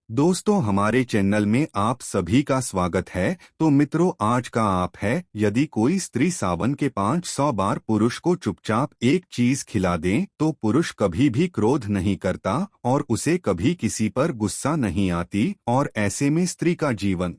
दोस्तों, हमारे चैनल में आप सभी का स्वागत है। तो मित्रों, आज का आप है, यदि कोई स्त्री सावन के 500 बार पुरुष को चुपचाप एक चीज खिला दे तो पुरुष कभी भी क्रोध नहीं करता और उसे कभी किसी पर गुस्सा नहीं आती और ऐसे में स्त्री का जीवन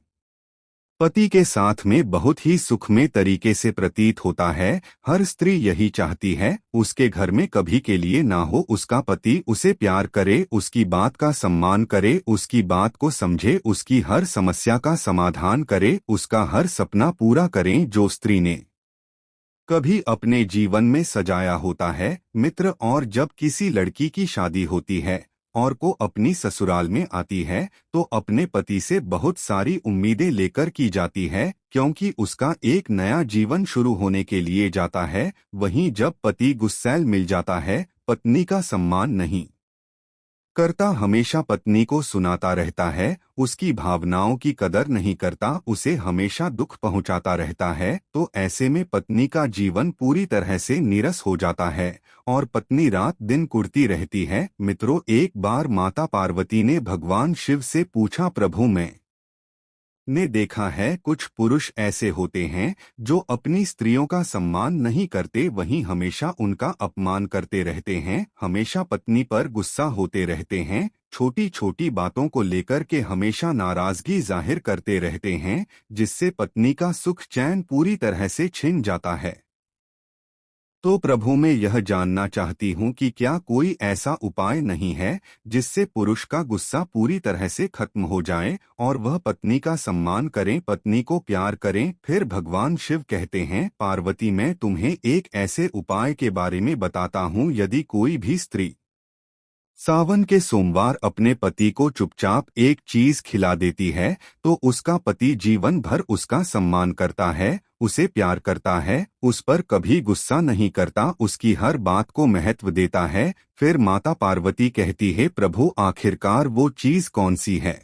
पति के साथ में बहुत ही सुखमय तरीके से प्रतीत होता है। हर स्त्री यही चाहती है, उसके घर में कभी के लिए ना हो, उसका पति उसे प्यार करे, उसकी बात का सम्मान करे, उसकी बात को समझे, उसकी हर समस्या का समाधान करे, उसका हर सपना पूरा करें जो स्त्री ने कभी अपने जीवन में सजाया होता है। मित्र, और जब किसी लड़की की शादी होती है और को अपनी ससुराल में आती है तो अपने पति से बहुत सारी उम्मीदें लेकर की जाती है, क्योंकि उसका एक नया जीवन शुरू होने के लिए जाता है। वहीं जब पति गुस्सैल मिल जाता है, पत्नी का सम्मान नहीं करता, हमेशा पत्नी को सुनाता रहता है, उसकी भावनाओं की कदर नहीं करता, उसे हमेशा दुख पहुंचाता रहता है, तो ऐसे में पत्नी का जीवन पूरी तरह से नीरस हो जाता है और पत्नी रात दिन कुढ़ती रहती है। मित्रों, एक बार माता पार्वती ने भगवान शिव से पूछा, प्रभु, मैं ने देखा है कुछ पुरुष ऐसे होते हैं जो अपनी स्त्रियों का सम्मान नहीं करते, वहीं हमेशा उनका अपमान करते रहते हैं, हमेशा पत्नी पर गुस्सा होते रहते हैं, छोटी छोटी बातों को लेकर के हमेशा नाराजगी जाहिर करते रहते हैं, जिससे पत्नी का सुख चैन पूरी तरह से छिन जाता है। तो प्रभु, मैं यह जानना चाहती हूँ कि क्या कोई ऐसा उपाय नहीं है जिससे पुरुष का गुस्सा पूरी तरह से खत्म हो जाए और वह पत्नी का सम्मान करें, पत्नी को प्यार करें। फिर भगवान शिव कहते हैं, पार्वती, मैं तुम्हें एक ऐसे उपाय के बारे में बताता हूँ। यदि कोई भी स्त्री सावन के सोमवार अपने पति को चुपचाप एक चीज खिला देती है तो उसका पति जीवन भर उसका सम्मान करता है, उसे प्यार करता है, उस पर कभी गुस्सा नहीं करता, उसकी हर बात को महत्व देता है। फिर माता पार्वती कहती है, प्रभु, आखिरकार वो चीज कौन सी है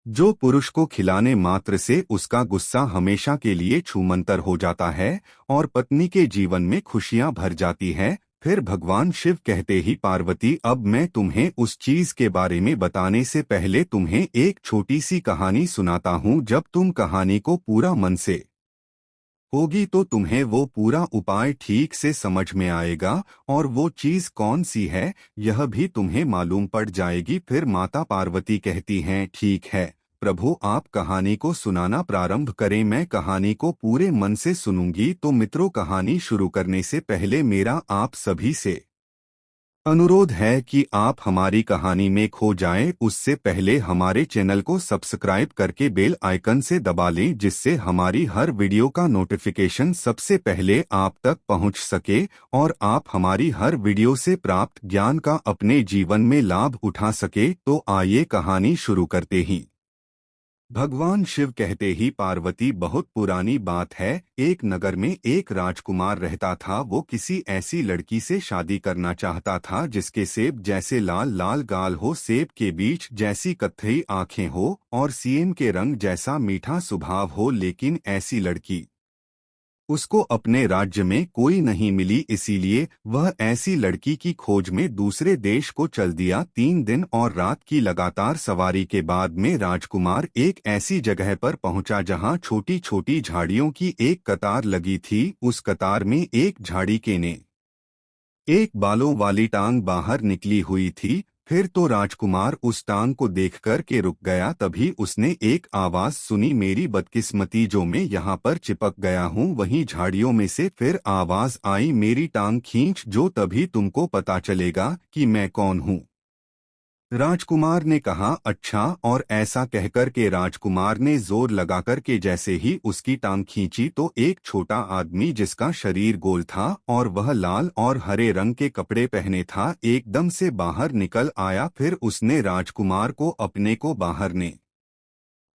जो पुरुष को खिलाने मात्र से उसका गुस्सा हमेशा के लिए छूमंतर हो जाता है और पत्नी के जीवन में खुशियां भर जाती है। फिर भगवान शिव कहते ही, पार्वती, अब मैं तुम्हें उस चीज के बारे में बताने से पहले तुम्हें एक छोटी सी कहानी सुनाता हूँ। जब तुम कहानी को पूरा मन से होगी तो तुम्हें वो पूरा उपाय ठीक से समझ में आएगा और वो चीज कौन सी है यह भी तुम्हें मालूम पड़ जाएगी। फिर माता पार्वती कहती हैं, ठीक है प्रभु, आप कहानी को सुनाना प्रारंभ करें, मैं कहानी को पूरे मन से सुनूंगी। तो मित्रों, कहानी शुरू करने से पहले मेरा आप सभी से अनुरोध है कि आप हमारी कहानी में खो जाएं, उससे पहले हमारे चैनल को सब्सक्राइब करके बेल आइकन से दबा लें, जिससे हमारी हर वीडियो का नोटिफिकेशन सबसे पहले आप तक पहुंच सके और आप हमारी हर वीडियो से प्राप्त ज्ञान का अपने जीवन में लाभ उठा सके। तो आइए कहानी शुरू करते ही। भगवान शिव कहते ही, पार्वती, बहुत पुरानी बात है। एक नगर में एक राजकुमार रहता था। वो किसी ऐसी लड़की से शादी करना चाहता था जिसके सेब जैसे लाल लाल गाल हो, सेब के बीच जैसी कत्थई आंखें हो और सेम के रंग जैसा मीठा स्वभाव हो। लेकिन ऐसी लड़की उसको अपने राज्य में कोई नहीं मिली, इसीलिए वह ऐसी लड़की की खोज में दूसरे देश को चल दिया। 3 दिन और रात की लगातार सवारी के बाद में राजकुमार एक ऐसी जगह पर पहुंचा जहां छोटी छोटी झाड़ियों की एक कतार लगी थी। उस कतार में एक झाड़ी के ने एक बालों वाली टांग बाहर निकली हुई थी। फिर तो राजकुमार उस टांग को देखकर के रुक गया। तभी उसने एक आवाज सुनी, मेरी बदकिस्मती जो मैं यहाँ पर चिपक गया हूँ। वहीं झाड़ियों में से फिर आवाज आई, मेरी टांग खींच जो, तभी तुमको पता चलेगा कि मैं कौन हूँ। राजकुमार ने कहा, अच्छा। और ऐसा कहकर के राजकुमार ने जोर लगाकर के जैसे ही उसकी टांग खींची तो एक छोटा आदमी जिसका शरीर गोल था और वह लाल और हरे रंग के कपड़े पहने था, एकदम से बाहर निकल आया। फिर उसने राजकुमार को अपने को बाहर ने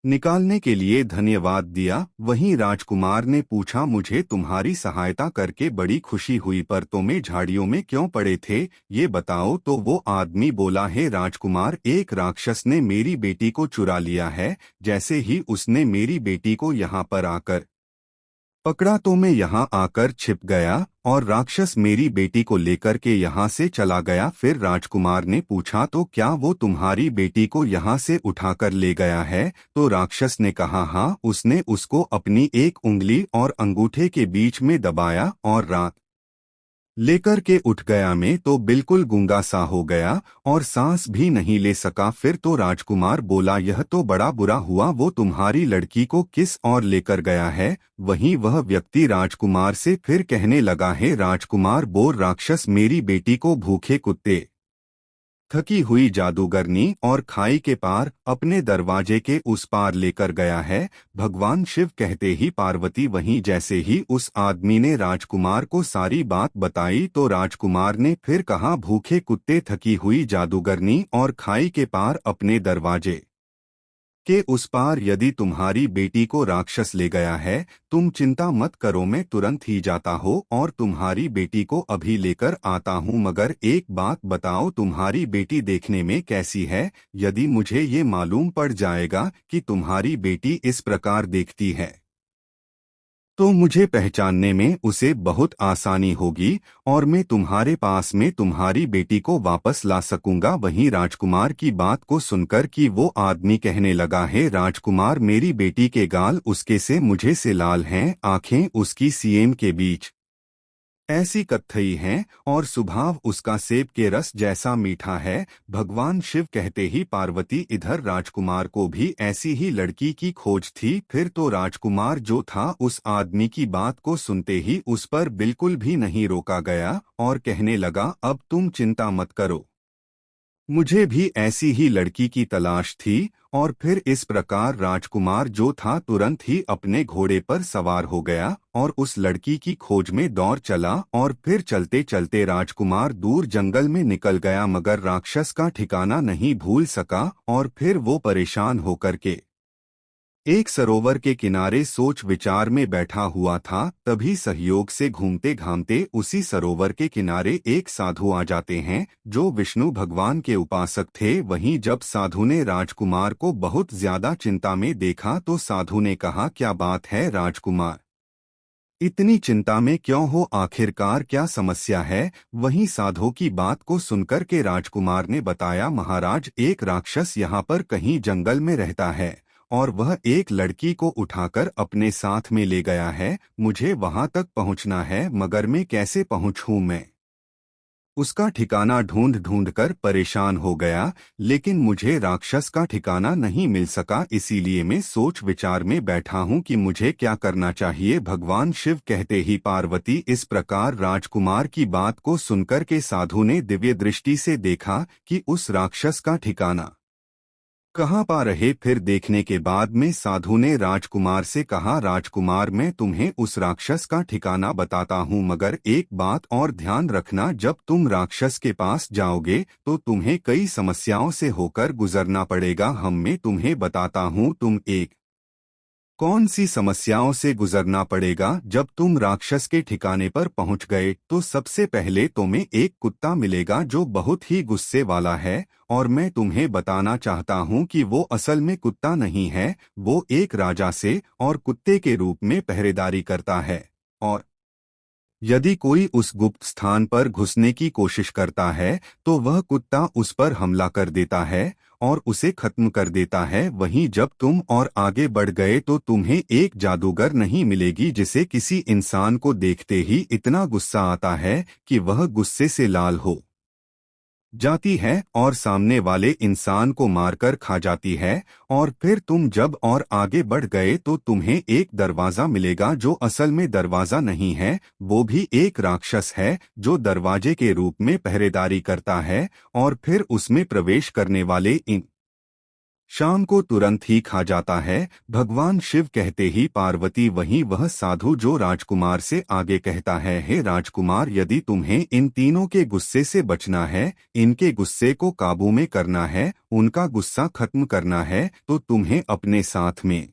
निकालने के लिए धन्यवाद दिया। वहीं राजकुमार ने पूछा, मुझे तुम्हारी सहायता करके बड़ी खुशी हुई, पर तुम्हें झाड़ियों में क्यों पड़े थे, ये बताओ। तो वो आदमी बोला, है राजकुमार, एक राक्षस ने मेरी बेटी को चुरा लिया है। जैसे ही उसने मेरी बेटी को यहाँ पर आकर पकड़ा तो मैं यहाँ आकर छिप गया और राक्षस मेरी बेटी को लेकर के यहाँ से चला गया। फिर राजकुमार ने पूछा, तो क्या वो तुम्हारी बेटी को यहाँ से उठाकर ले गया है? तो राक्षस ने कहा, हाँ, उसने उसको अपनी एक उंगली और अंगूठे के बीच में दबाया और रात लेकर के उठ गया। मैं तो बिल्कुल गूंगा सा हो गया और सांस भी नहीं ले सका। फिर तो राजकुमार बोला, यह तो बड़ा बुरा हुआ, वो तुम्हारी लड़की को किस और लेकर गया है? वहीं वह व्यक्ति राजकुमार से फिर कहने लगा, है राजकुमार, बोल राक्षस मेरी बेटी को भूखे कुत्ते, थकी हुई जादूगरनी और खाई के पार अपने दरवाजे के उस पार लेकर गया है। भगवान शिव कहते ही पार्वती वहीं जैसे ही उस आदमी ने राजकुमार को सारी बात बताई तो राजकुमार ने फिर कहा, भूखे कुत्ते, थकी हुई जादूगरनी और खाई के पार अपने दरवाजे के उस पार यदि तुम्हारी बेटी को राक्षस ले गया है, तुम चिंता मत करो, मैं तुरंत ही जाता हो और तुम्हारी बेटी को अभी लेकर आता हूँ। मगर एक बात बताओ, तुम्हारी बेटी देखने में कैसी है? यदि मुझे ये मालूम पड़ जाएगा कि तुम्हारी बेटी इस प्रकार देखती है तो मुझे पहचानने में उसे बहुत आसानी होगी और मैं तुम्हारे पास में तुम्हारी बेटी को वापस ला सकूंगा। वहीं राजकुमार की बात को सुनकर कि वो आदमी कहने लगा, है राजकुमार, मेरी बेटी के गाल उसके से मुझे से लाल हैं, आंखें उसकी सीएम के बीच ऐसी कत्थई हैं और स्वभाव उसका सेब के रस जैसा मीठा है। भगवान शिव कहते ही पार्वती इधर राजकुमार को भी ऐसी ही लड़की की खोज थी। फिर तो राजकुमार जो था उस आदमी की बात को सुनते ही उस पर बिल्कुल भी नहीं रोका गया और कहने लगा, अब तुम चिंता मत करो, मुझे भी ऐसी ही लड़की की तलाश थी। और फिर इस प्रकार राजकुमार जो था तुरंत ही अपने घोड़े पर सवार हो गया और उस लड़की की खोज में दौड़ चला। और फिर चलते चलते राजकुमार दूर जंगल में निकल गया मगर राक्षस का ठिकाना नहीं भूल सका। और फिर वो परेशान होकर के एक सरोवर के किनारे सोच विचार में बैठा हुआ था। तभी सहयोग से घूमते घामते उसी सरोवर के किनारे एक साधु आ जाते हैं जो विष्णु भगवान के उपासक थे। वहीं जब साधु ने राजकुमार को बहुत ज्यादा चिंता में देखा तो साधु ने कहा, क्या बात है राजकुमार, इतनी चिंता में क्यों हो? आखिरकार क्या समस्या है? वहीं साधु की बात को सुनकर के राजकुमार ने बताया, महाराज, एक राक्षस यहाँ पर कहीं जंगल में रहता है और वह एक लड़की को उठाकर अपने साथ में ले गया है। मुझे वहां तक पहुंचना है मगर मैं कैसे पहुंचूं? मैं उसका ठिकाना ढूंढ ढूंढ कर परेशान हो गया लेकिन मुझे राक्षस का ठिकाना नहीं मिल सका। इसीलिए मैं सोच विचार में बैठा हूँ कि मुझे क्या करना चाहिए। भगवान शिव कहते ही पार्वती इस प्रकार राजकुमार की बात को सुनकर के साधु ने दिव्य दृष्टि से देखा कि उस राक्षस का ठिकाना कहाँ पा रहे। फिर देखने के बाद में साधु ने राजकुमार से कहा, राजकुमार, मैं तुम्हें उस राक्षस का ठिकाना बताता हूँ मगर एक बात और ध्यान रखना, जब तुम राक्षस के पास जाओगे तो तुम्हें कई समस्याओं से होकर गुजरना पड़ेगा। मैं तुम्हें बताता हूँ तुम एक कौन सी समस्याओं से गुजरना पड़ेगा। जब तुम राक्षस के ठिकाने पर पहुंच गए तो सबसे पहले तुम्हें एक कुत्ता मिलेगा जो बहुत ही गुस्से वाला है और मैं तुम्हें बताना चाहता हूं कि वो असल में कुत्ता नहीं है, वो एक राजा से और कुत्ते के रूप में पहरेदारी करता है। और यदि कोई उस गुप्त स्थान पर घुसने की कोशिश करता है तो वह कुत्ता उस पर हमला कर देता है और उसे खत्म कर देता है। वहीं जब तुम और आगे बढ़ गए तो तुम्हें एक जादूगर नहीं मिलेगी जिसे किसी इंसान को देखते ही इतना गुस्सा आता है कि वह गुस्से से लाल हो जाती है और सामने वाले इंसान को मारकर खा जाती है। और फिर तुम जब और आगे बढ़ गए तो तुम्हें एक दरवाजा मिलेगा जो असल में दरवाजा नहीं है, वो भी एक राक्षस है जो दरवाजे के रूप में पहरेदारी करता है और फिर उसमें प्रवेश करने वाले इन शाम को तुरंत ही खा जाता है। भगवान शिव कहते ही पार्वती वहीं वह साधु जो राजकुमार से आगे कहता है, हे राजकुमार, यदि तुम्हें इन तीनों के गुस्से से बचना है, इनके गुस्से को काबू में करना है, उनका गुस्सा खत्म करना है तो तुम्हें अपने साथ में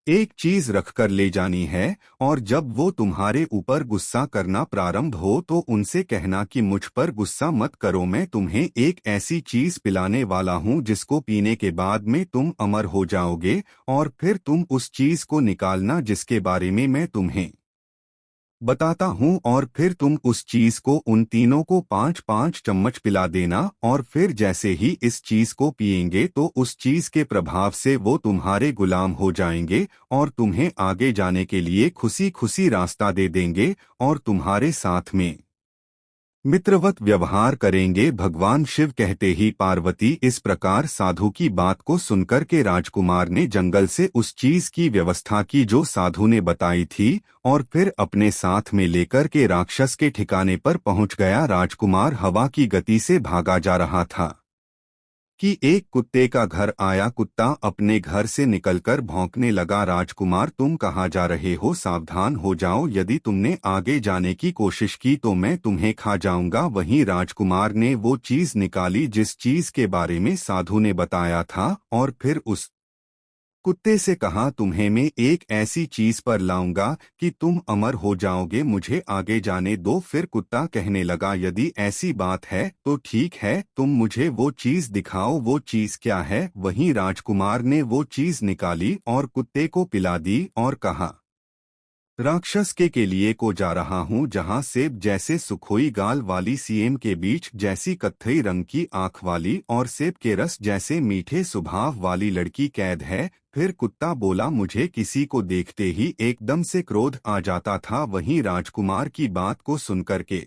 एक चीज रखकर ले जानी है, और जब वो तुम्हारे ऊपर गुस्सा करना प्रारंभ हो तो उनसे कहना कि मुझ पर गुस्सा मत करो, मैं तुम्हें एक ऐसी चीज पिलाने वाला हूँ जिसको पीने के बाद में तुम अमर हो जाओगे, और फिर तुम उस चीज को निकालना जिसके बारे में मैं तुम्हें बताता हूँ, और फिर तुम उस चीज को उन तीनों को 5-5 चम्मच पिला देना, और फिर जैसे ही इस चीज को पिएंगे तो उस चीज के प्रभाव से वो तुम्हारे गुलाम हो जाएंगे और तुम्हें आगे जाने के लिए खुशी खुशी रास्ता दे देंगे और तुम्हारे साथ में मित्रवत व्यवहार करेंगे। भगवान शिव कहते ही पार्वती इस प्रकार साधु की बात को सुनकर के राजकुमार ने जंगल से उस चीज की व्यवस्था की जो साधु ने बताई थी, और फिर अपने साथ में लेकर के राक्षस के ठिकाने पर पहुंच गया। राजकुमार हवा की गति से भागा जा रहा था कि एक कुत्ते का घर आया। कुत्ता अपने घर से निकलकर भौंकने लगा। राजकुमार, तुम कहाँ जा रहे हो? सावधान हो जाओ, यदि तुमने आगे जाने की कोशिश की तो मैं तुम्हें खा जाऊंगा। वहीं राजकुमार ने वो चीज निकाली जिस चीज के बारे में साधु ने बताया था, और फिर उस कुत्ते से कहा, तुम्हें मैं एक ऐसी चीज पर लाऊंगा कि तुम अमर हो जाओगे, मुझे आगे जाने दो। फिर कुत्ता कहने लगा, यदि ऐसी बात है तो ठीक है, तुम मुझे वो चीज दिखाओ। वो चीज क्या है? वहीं राजकुमार ने वो चीज निकाली और कुत्ते को पिला दी और कहा, राक्षस के लिए को जा रहा हूँ जहाँ सेब जैसे सुखोई गाल वाली सीएम के बीच जैसी कत्थई रंग की आंख वाली और सेब के रस जैसे मीठे स्वभाव वाली लड़की कैद है। फिर कुत्ता बोला, मुझे किसी को देखते ही एकदम से क्रोध आ जाता था। वहीं राजकुमार की बात को सुनकर के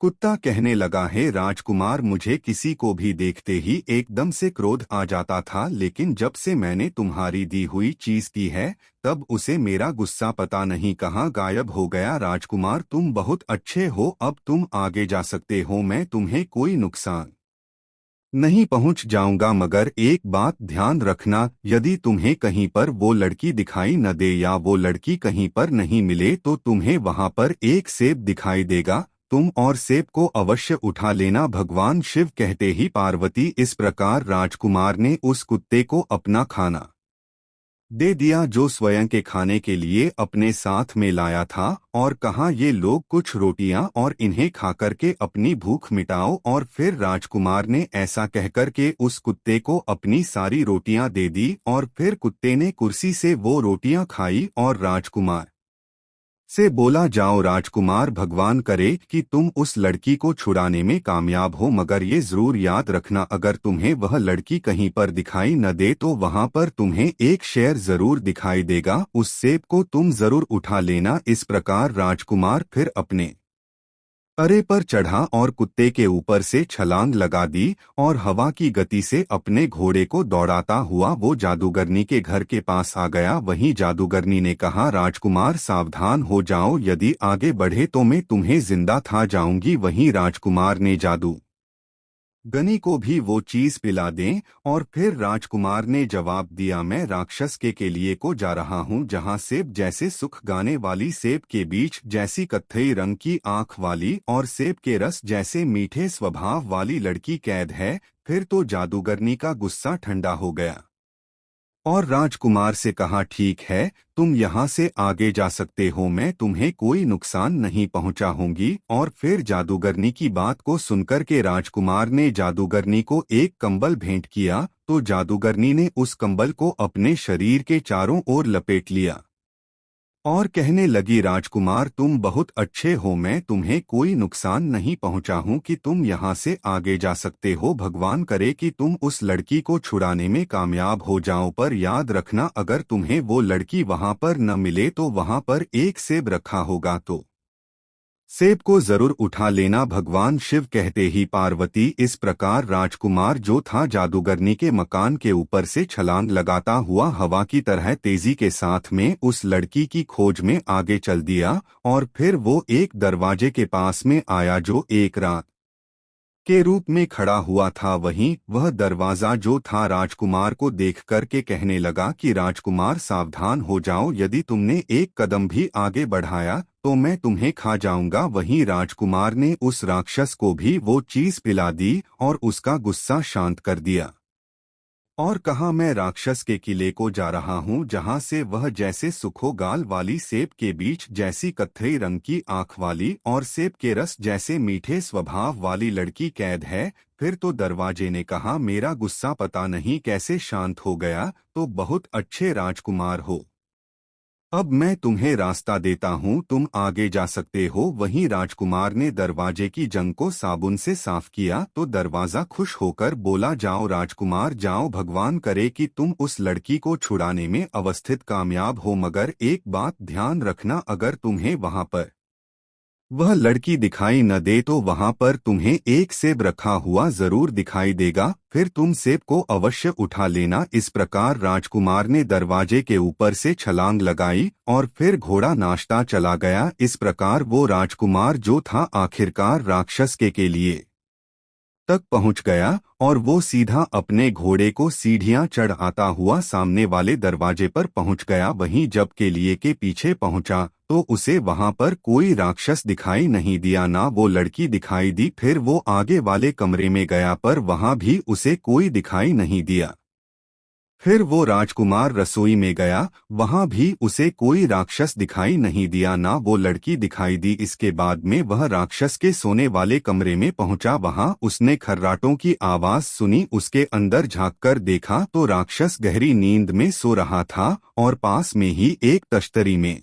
कुत्ता कहने लगा, है राजकुमार, मुझे किसी को भी देखते ही एकदम से क्रोध आ जाता था, लेकिन जब से मैंने तुम्हारी दी हुई चीज की है तब उसे मेरा गुस्सा पता नहीं कहाँ गायब हो गया। राजकुमार, तुम बहुत अच्छे हो, अब तुम आगे जा सकते हो, मैं तुम्हें कोई नुकसान नहीं पहुंच जाऊंगा। मगर एक बात ध्यान रखना, यदि तुम्हें कहीं पर वो लड़की दिखाई न दे या वो लड़की कहीं पर नहीं मिले तो तुम्हें वहां पर एक सेब दिखाई देगा, तुम और सेब को अवश्य उठा लेना। भगवान शिव कहते ही पार्वती इस प्रकार राजकुमार ने उस कुत्ते को अपना खाना दे दिया जो स्वयं के खाने के लिए अपने साथ में लाया था, और कहा, ये लोग कुछ रोटियां और इन्हें खाकर के अपनी भूख मिटाओ। और फिर राजकुमार ने ऐसा कहकर के उस कुत्ते को अपनी सारी रोटियां दे दी, और फिर कुत्ते ने कुर्सी से वो रोटियां खाई और राजकुमार से बोला, जाओ राजकुमार, भगवान करे कि तुम उस लड़की को छुड़ाने में कामयाब हो, मगर ये जरूर याद रखना, अगर तुम्हें वह लड़की कहीं पर दिखाई न दे तो वहां पर तुम्हें एक शेर जरूर दिखाई देगा, उस सेब को तुम जरूर उठा लेना। इस प्रकार राजकुमार फिर अपने अरे पर चढ़ा और कुत्ते के ऊपर से छलांग लगा दी और हवा की गति से अपने घोड़े को दौड़ाता हुआ वो जादूगरनी के घर के पास आ गया। वहीं जादूगरनी ने कहा, राजकुमार सावधान हो जाओ, यदि आगे बढ़े तो मैं तुम्हें जिंदा खा जाऊंगी। वहीं राजकुमार ने जादू गनी को भी वो चीज पिला दें, और फिर राजकुमार ने जवाब दिया, मैं राक्षस के लिए को जा रहा हूँ जहाँ सेब जैसे सुख गाने वाली, सेब के बीच जैसी कत्थई रंग की आंख वाली और सेब के रस जैसे मीठे स्वभाव वाली लड़की कैद है। फिर तो जादूगरनी का गुस्सा ठंडा हो गया और राजकुमार से कहा, ठीक है, तुम यहाँ से आगे जा सकते हो, मैं तुम्हें कोई नुकसान नहीं पहुँचाऊंगी। और फिर जादूगरनी की बात को सुनकर के राजकुमार ने जादूगरनी को एक कंबल भेंट किया, तो जादूगरनी ने उस कंबल को अपने शरीर के चारों ओर लपेट लिया और कहने लगी, राजकुमार तुम बहुत अच्छे हो, मैं तुम्हें कोई नुकसान नहीं पहुंचाऊं कि तुम यहाँ से आगे जा सकते हो। भगवान करे कि तुम उस लड़की को छुड़ाने में कामयाब हो जाओ, पर याद रखना, अगर तुम्हें वो लड़की वहां पर न मिले तो वहां पर एक सेब रखा होगा, तो सेब को जरूर उठा लेना। भगवान शिव कहते ही पार्वती इस प्रकार राजकुमार जो था जादूगरनी के मकान के ऊपर से छलांग लगाता हुआ हवा की तरह तेजी के साथ में उस लड़की की खोज में आगे चल दिया, और फिर वो एक दरवाजे के पास में आया जो एक रात के रूप में खड़ा हुआ था। वहीं वह दरवाजा जो था राजकुमार को देख कर के कहने लगा कि राजकुमार सावधान हो जाओ, यदि तुमने एक कदम भी आगे बढ़ाया तो मैं तुम्हें खा जाऊंगा। वहीं राजकुमार ने उस राक्षस को भी वो चीज पिला दी और उसका गुस्सा शांत कर दिया। और कहा, मैं राक्षस के किले को जा रहा हूँ, जहाँ से वह जैसे सुखो गाल वाली, सेब के बीच जैसी कत्थई रंग की आंख वाली और सेब के रस जैसे मीठे स्वभाव वाली लड़की कैद है। फिर तो दरवाजे ने कहा, मेरा गुस्सा पता नहीं कैसे शांत हो गया, तो बहुत अच्छे राजकुमार हो। अब मैं तुम्हें रास्ता देता हूँ, तुम आगे जा सकते हो। वहीं राजकुमार ने दरवाजे की जंग को साबुन से साफ किया तो दरवाजा खुश होकर बोला, जाओ राजकुमार जाओ, भगवान करे कि तुम उस लड़की को छुड़ाने में अवस्थित कामयाब हो, मगर एक बात ध्यान रखना, अगर तुम्हें वहां पर वह लड़की दिखाई न दे तो वहां पर तुम्हें एक सेब रखा हुआ जरूर दिखाई देगा, फिर तुम सेब को अवश्य उठा लेना। इस प्रकार राजकुमार ने दरवाजे के ऊपर से छलांग लगाई और फिर घोड़ा नाचता चला गया। इस प्रकार वो राजकुमार जो था आखिरकार राक्षस के लिए तक पहुंच गया और वो सीधा अपने घोड़े को सीढ़ियां चढ़ आता हुआ सामने वाले दरवाजे पर पहुंच गया। वहीं जब के लिए के पीछे पहुंचा तो उसे वहां पर कोई राक्षस दिखाई नहीं दिया, ना वो लड़की दिखाई दी। फिर वो आगे वाले कमरे में गया पर वहां भी उसे कोई दिखाई नहीं दिया। फिर वो राजकुमार रसोई में गया, वहां भी उसे कोई राक्षस दिखाई नहीं दिया, ना वो लड़की दिखाई दी। इसके बाद में वह राक्षस के सोने वाले कमरे में पहुंचा, वहां उसने खर्राटों की आवाज सुनी। उसके अंदर झांककर देखा तो राक्षस गहरी नींद में सो रहा था और पास में ही एक तश्तरी में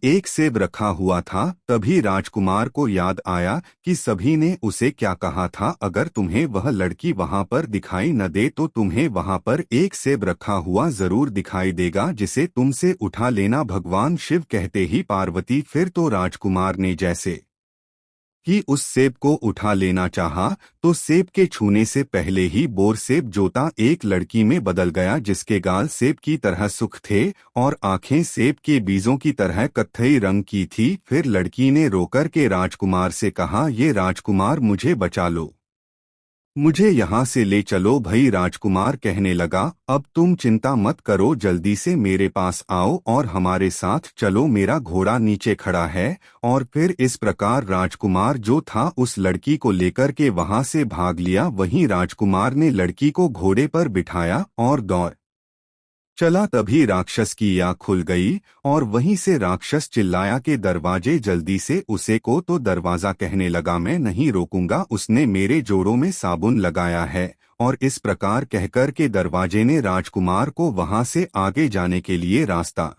एक सेब रखा हुआ था। तभी राजकुमार को याद आया कि सभी ने उसे क्या कहा था, अगर तुम्हें वह लड़की वहां पर दिखाई न दे तो तुम्हें वहां पर एक सेब रखा हुआ जरूर दिखाई देगा, जिसे तुमसे उठा लेना। भगवान शिव कहते ही पार्वती। फिर तो राजकुमार ने जैसे कि उस सेब को उठा लेना चाहा तो सेब के छूने से पहले ही बोर सेब जोता एक लड़की में बदल गया, जिसके गाल सेब की तरह सुख थे और आंखें सेब के बीजों की तरह कत्थई रंग की थी। फिर लड़की ने रोकर के राजकुमार से कहा, ये राजकुमार मुझे बचा लो, मुझे यहाँ से ले चलो। भई राजकुमार कहने लगा, अब तुम चिंता मत करो, जल्दी से मेरे पास आओ और हमारे साथ चलो, मेरा घोड़ा नीचे खड़ा है। और फिर इस प्रकार राजकुमार जो था उस लड़की को लेकर के वहां से भाग लिया। वहीं राजकुमार ने लड़की को घोड़े पर बिठाया और दौड़ चला। तभी राक्षस की आँख खुल गई और वहीं से राक्षस चिल्लाया कि दरवाजे जल्दी से उसे को। तो दरवाजा कहने लगा, मैं नहीं रोकूंगा, उसने मेरे जोड़ों में साबुन लगाया है। और इस प्रकार कहकर के दरवाजे ने राजकुमार को वहां से आगे जाने के लिए रास्ता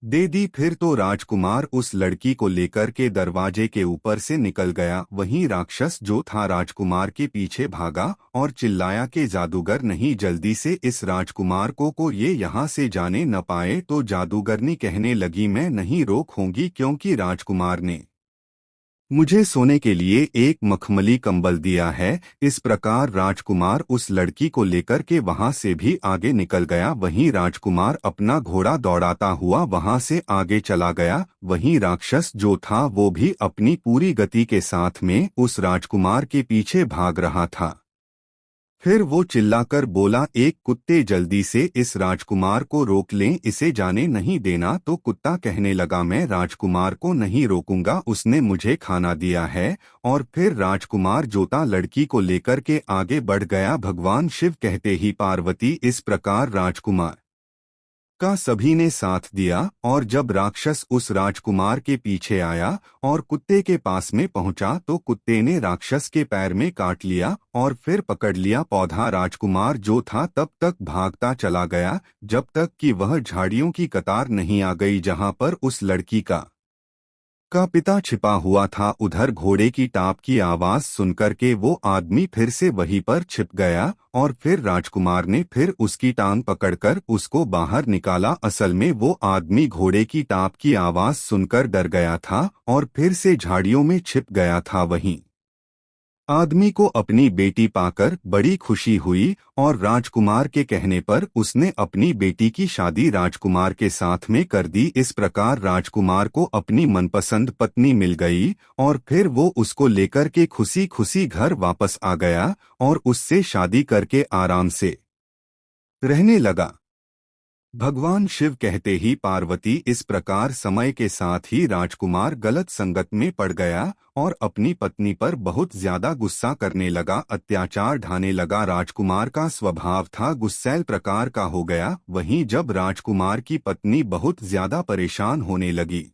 दे दी। फिर तो राजकुमार उस लड़की को लेकर के दरवाजे के ऊपर से निकल गया। वहीं राक्षस जो था राजकुमार के पीछे भागा और चिल्लाया कि जादूगर नहीं, जल्दी से इस राजकुमार को ये यहाँ से जाने न पाए। तो जादूगरनी कहने लगी, मैं नहीं रोक होंगी, क्योंकि राजकुमार ने मुझे सोने के लिए एक मखमली कंबल दिया है। इस प्रकार राजकुमार उस लड़की को लेकर के वहां से भी आगे निकल गया। वहीं राजकुमार अपना घोड़ा दौड़ाता हुआ वहां से आगे चला गया। वहीं राक्षस जो था वो भी अपनी पूरी गति के साथ में उस राजकुमार के पीछे भाग रहा था। फिर वो चिल्लाकर बोला, एक कुत्ते, जल्दी से इस राजकुमार को रोक लें, इसे जाने नहीं देना। तो कुत्ता कहने लगा, मैं राजकुमार को नहीं रोकूंगा, उसने मुझे खाना दिया है। और फिर राजकुमार जोता लड़की को लेकर के आगे बढ़ गया। भगवान शिव कहते ही पार्वती। इस प्रकार राजकुमार का सभी ने साथ दिया और जब राक्षस उस राजकुमार के पीछे आया और कुत्ते के पास में पहुंचा तो कुत्ते ने राक्षस के पैर में काट लिया और फिर पकड़ लिया पौधा। राजकुमार जो था तब तक भागता चला गया जब तक कि वह झाड़ियों की कतार नहीं आ गई जहां पर उस लड़की का पिता छिपा हुआ था। उधर घोड़े की टाप की आवाज सुनकर के वो आदमी फिर से वहीं पर छिप गया और फिर राजकुमार ने फिर उसकी टांग पकड़कर उसको बाहर निकाला। असल में वो आदमी घोड़े की टाप की आवाज सुनकर डर गया था और फिर से झाड़ियों में छिप गया था। वहीं आदमी को अपनी बेटी पाकर बड़ी खुशी हुई और राजकुमार के कहने पर उसने अपनी बेटी की शादी राजकुमार के साथ में कर दी। इस प्रकार राजकुमार को अपनी मनपसंद पत्नी मिल गई और फिर वो उसको लेकर के खुशी खुशी घर वापस आ गया और उससे शादी करके आराम से रहने लगा। भगवान शिव कहते ही पार्वती इस प्रकार समय के साथ ही राजकुमार गलत संगत में पड़ गया और अपनी पत्नी पर बहुत ज्यादा गुस्सा करने लगा, अत्याचार ढाने लगा। राजकुमार का स्वभाव था गुस्सैल प्रकार का हो गया। वहीं जब राजकुमार की पत्नी बहुत ज्यादा परेशान होने लगी,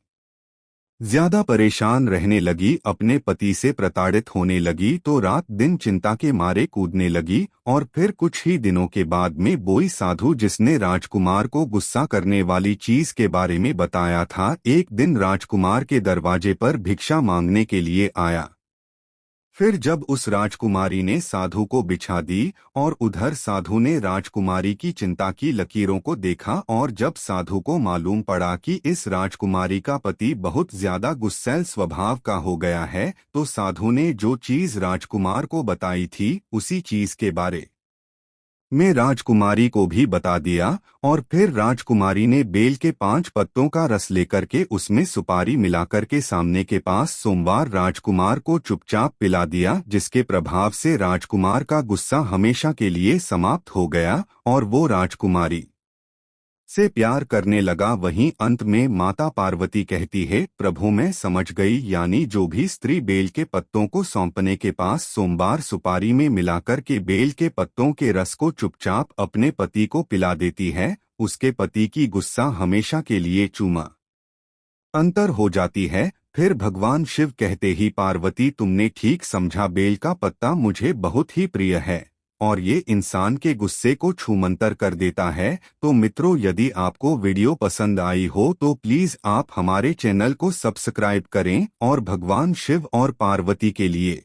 ज्यादा परेशान रहने लगी, अपने पति से प्रताड़ित होने लगी, तो रात दिन चिंता के मारे कूदने लगी। और फिर कुछ ही दिनों के बाद में बोई साधु, जिसने राजकुमार को गुस्सा करने वाली चीज के बारे में बताया था, एक दिन राजकुमार के दरवाजे पर भिक्षा मांगने के लिए आया। फिर जब उस राजकुमारी ने साधु को बिछा दी और उधर साधु ने राजकुमारी की चिंता की लकीरों को देखा, और जब साधु को मालूम पड़ा कि इस राजकुमारी का पति बहुत ज्यादा गुस्सैल स्वभाव का हो गया है, तो साधु ने जो चीज राजकुमार को बताई थी उसी चीज के बारे में राजकुमारी को भी बता दिया। और फिर राजकुमारी ने बेल के 5 पत्तों का रस लेकर के उसमें सुपारी मिलाकर के सामने के पास सोमवार राजकुमार को चुपचाप पिला दिया, जिसके प्रभाव से राजकुमार का गुस्सा हमेशा के लिए समाप्त हो गया और वो राजकुमारी से प्यार करने लगा। वहीं अंत में माता पार्वती कहती है, प्रभु मैं समझ गई, यानी जो भी स्त्री बेल के पत्तों को सौंपने के पास सोमवार सुपारी में मिलाकर के बेल के पत्तों के रस को चुपचाप अपने पति को पिला देती है, उसके पति की गुस्सा हमेशा के लिए चूमा अंतर हो जाती है। फिर भगवान शिव कहते ही, पार्वती तुमने ठीक समझा, बेल का पत्ता मुझे बहुत ही प्रिय है और ये इंसान के गुस्से को छूमंतर कर देता है। तो मित्रों, यदि आपको वीडियो पसंद आई हो तो प्लीज आप हमारे चैनल को सब्सक्राइब करें और भगवान शिव और पार्वती के लिए